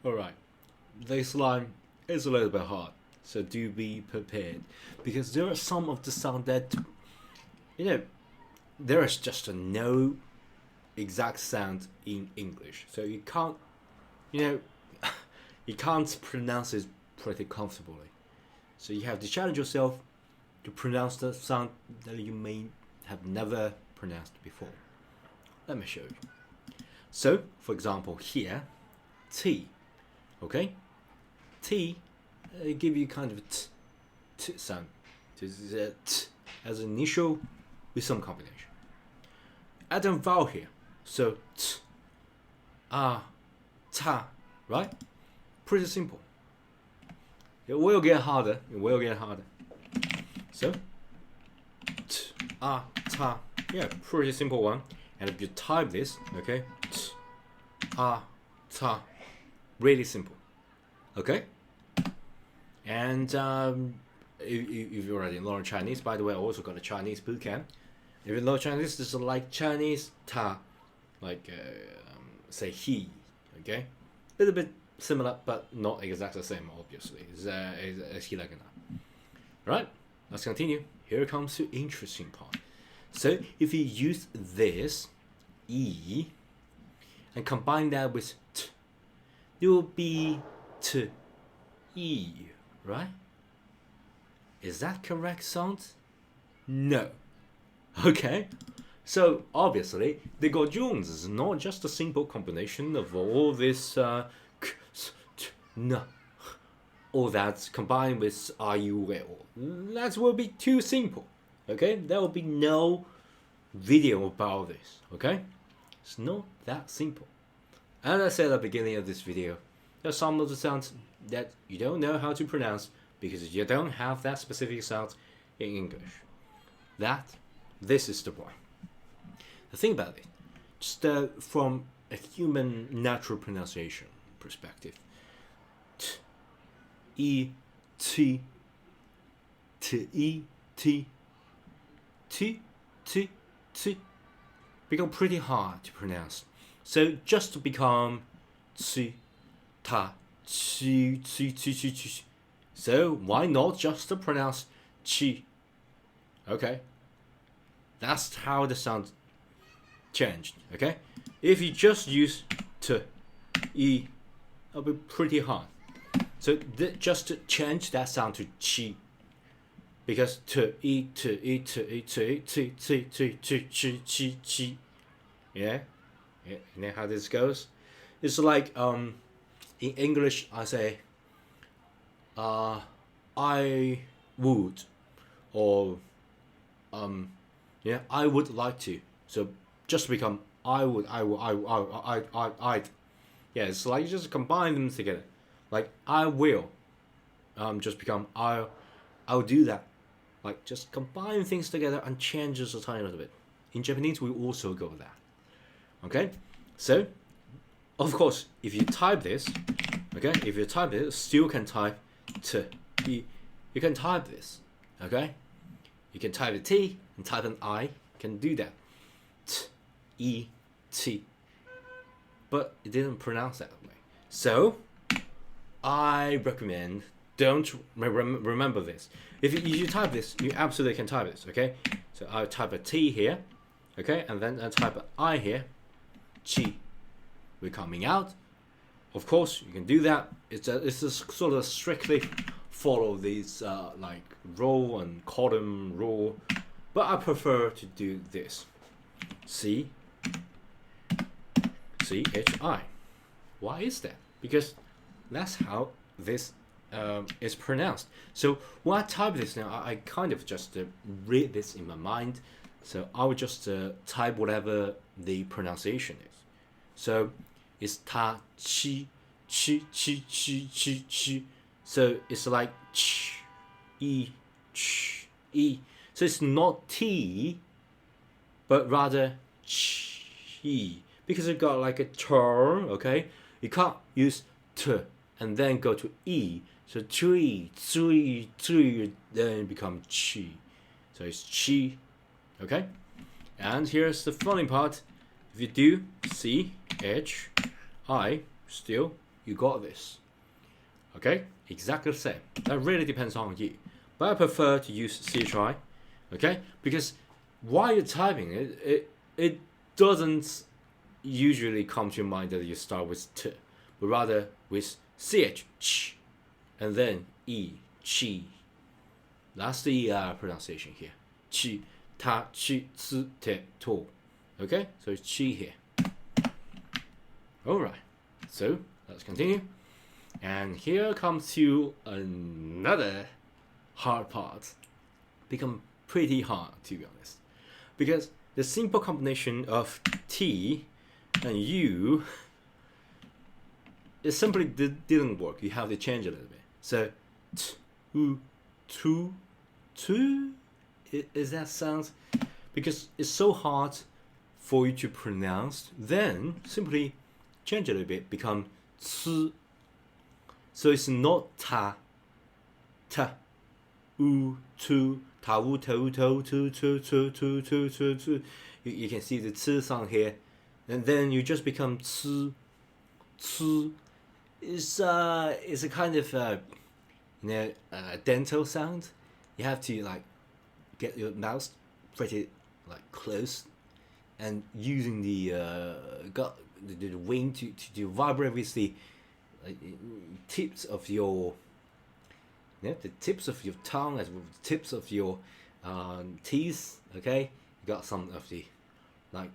Alright, this line is a little bit hard, so do be prepared, because there are some of the sound that, there is just no exact sound in English, so you can't, you can't pronounce it pretty comfortably. So you have to challenge yourself to pronounce the sound that you may have never pronounced before. Let me show you. So, for example, here, T, okay? T, give you kind of a t sound. This is a t as an initial with some combination. Add a vowel here, so t, ta, right? Pretty simple. It will get harder. So, t, ta. Yeah, pretty simple one. And if you type this, okay, t, ta. Really simple. Okay? And if you already learned Chinese, by the way, I also got a Chinese bootcamp. If you know Chinese, this is like Chinese ta, like say he, okay? A little bit similar, but not exactly the same, obviously. It's he like that. Right? Let's continue. Here comes the interesting part. So if you use this e and combine that with t, it will be t e, right? Is that correct sound? No. Okay. So obviously, the Jones is not just a simple combination of all this k, s, t, n, all that's combined with are you will. That will be too simple. Okay, there will be no video about this. Okay, it's not that simple. As I said at the beginning of this video, there are some of the sounds that you don't know how to pronounce because you don't have that specific sound in English. This is the point. The thing about it, just from a human natural pronunciation perspective, t, e, t, t, e, t, t, t, t, become pretty hard to pronounce. So just to become t, ta, chi, chi, chi, chi, chi. So why not just to pronounce chi? Okay, that's how the sound changed. Okay, if you just use t, e, it'll be pretty hard. So just to change that sound to chi, because t, e, t, e, t, e, t, e, t, t, t, t, chi, chi, chi. Yeah, you know how this goes. It's like in English I say I would, or I would like to. So just become I'd. Yeah, it's like you just combine them together. Like I will, just become I'll do that. Like just combine things together and change just a tiny little bit. In Japanese, we also go that. Okay, so of course, if you type this, okay, if you type it, still can type t, e. You can type this, okay. You can type a t and type an I. You can do that. T, e, t. But it didn't pronounce that way. So I recommend don't remember this. If you type this, you absolutely can type this. Okay. So I type a t here, okay, and then I type an I here. Chi. We're coming out. Of course, you can do that. It's just sort of strictly follow these like row and column rule, but I prefer to do this. C H I. Why is that? Because that's how this is pronounced. So when I type this now, I kind of just read this in my mind. So I would just type whatever the pronunciation is. So it's ta, chi, chi, chi, chi, chi, chi. So it's like ch, e, ch, e. So it's not t, but rather chi. Because it got like a turn, okay? You can't use t and then go to e. So three, then it becomes chi. So it's chi, okay? And here's the funny part. If you do C H I, still you got this. Okay, exactly the same. That really depends on you. But I prefer to use CHI, okay? Because while you're typing it doesn't usually come to your mind that you start with T, but rather with CH, ch, and then E, chi. That's the pronunciation here. Chi, ta, chi, ci, te, to. Okay, so it's chi here. Alright, so let's continue. And here comes to another hard part. Become pretty hard, to be honest. Because the simple combination of T and U, it simply didn't work. You have to change a little bit. So, T, U, tu, tu, is that sound? Because it's so hard for you to pronounce, then simply change a little bit, become C. So it's not ta, ta, u, tu, ta, u, ta, u, ta, u, tu, tu, tu, tu, tu, tu, tu. You can see the C sound here, and then you just become C, C. It's a kind of dental sound. You have to like get your mouth pretty like close, and using the wing to vibrate with the tips of your the tips of your tongue as well as the tips of your teeth. Okay, you got some of the like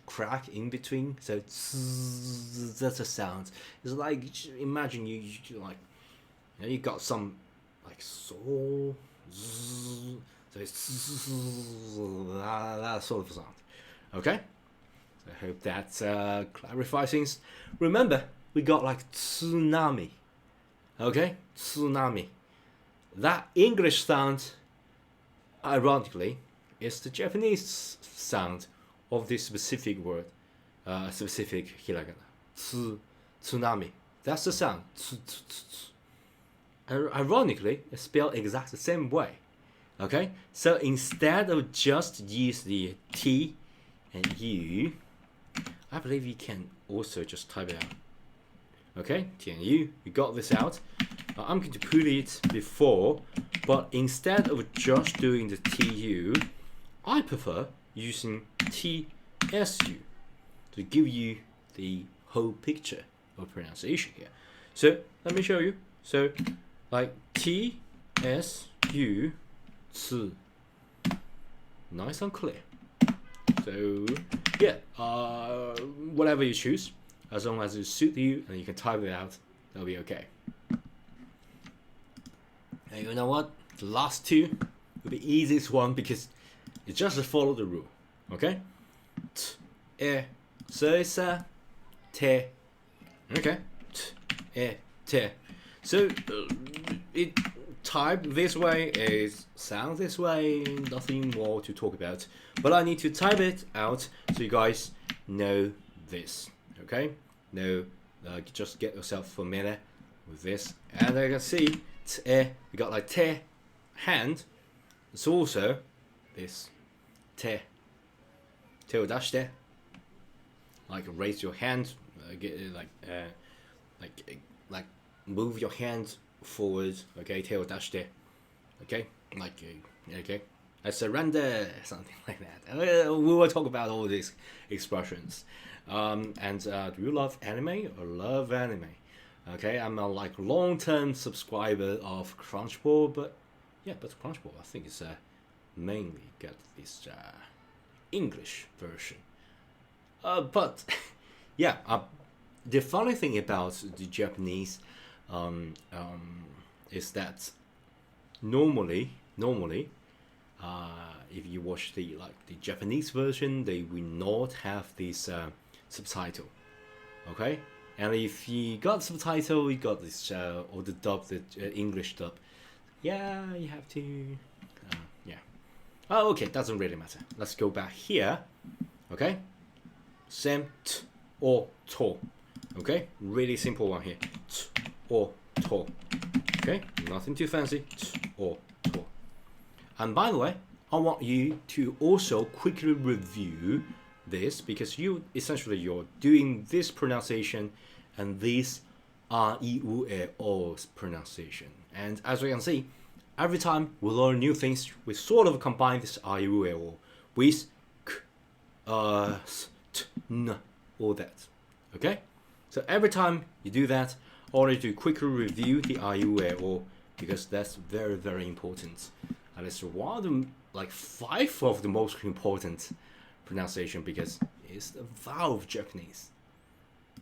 crack in between, so that's a sound. It's like, imagine you like you got some like so it's that sort of sound. Okay, so I hope that clarifies things. Remember, we got like tsunami. Okay, tsunami. That English sound, ironically, is the Japanese sound of this specific word, specific hiragana. Tsunami. That's the sound. Ironically, it's spelled exactly the same way. Okay, so instead of just use the T and U, I believe you can also just type it out. Okay, T and U, we got this out. I'm going to put it before, but instead of just doing the TU, I prefer using TSU to give you the whole picture of pronunciation here. So let me show you. So like TSU, C. Nice and clear. So yeah, whatever you choose, as long as it suits you and you can type it out, that'll be okay. And you know what? The last two will be the easiest one because you just follow the rule. Okay? T, e, se, te. Okay? T, e, te. So it type this way, it sounds this way, nothing more to talk about. But I need to type it out so you guys know this. Okay? Now, just get yourself familiar with this. And I can see, we got like te, hand. It's also this te. Te o dashite. Like raise your hand, like move your hand forward. Okay, te o dashite. Okay, like okay. I surrender, something like that. We will talk about all these expressions. Do you love anime or love anime? Okay, I'm a like long-term subscriber of Crunchyroll, but Crunchyroll I think is mainly got this English version. But yeah, the funny thing about the Japanese is that normally if you watch the Japanese version, they will not have this subtitle. Okay, and if you got subtitle, you got this or the dub, the English dub. Yeah, you have to. Yeah. Oh, okay, doesn't really matter. Let's go back here. Okay, same t or to. Okay, really simple one here. T or to. Okay, nothing too fancy. T or to. And by the way, I want you to also quickly review this because you're doing this pronunciation and this R, E, U, E, O's pronunciation. And as we can see, every time we learn new things, we sort of combine this R, E, U, E, O with K, S, T, N, all that. Okay? So every time you do that, I want you to quickly review the R, E, U, E, O because that's very, very important. And it's one of the, like 5 of the most important pronunciation because it's the vowel of Japanese.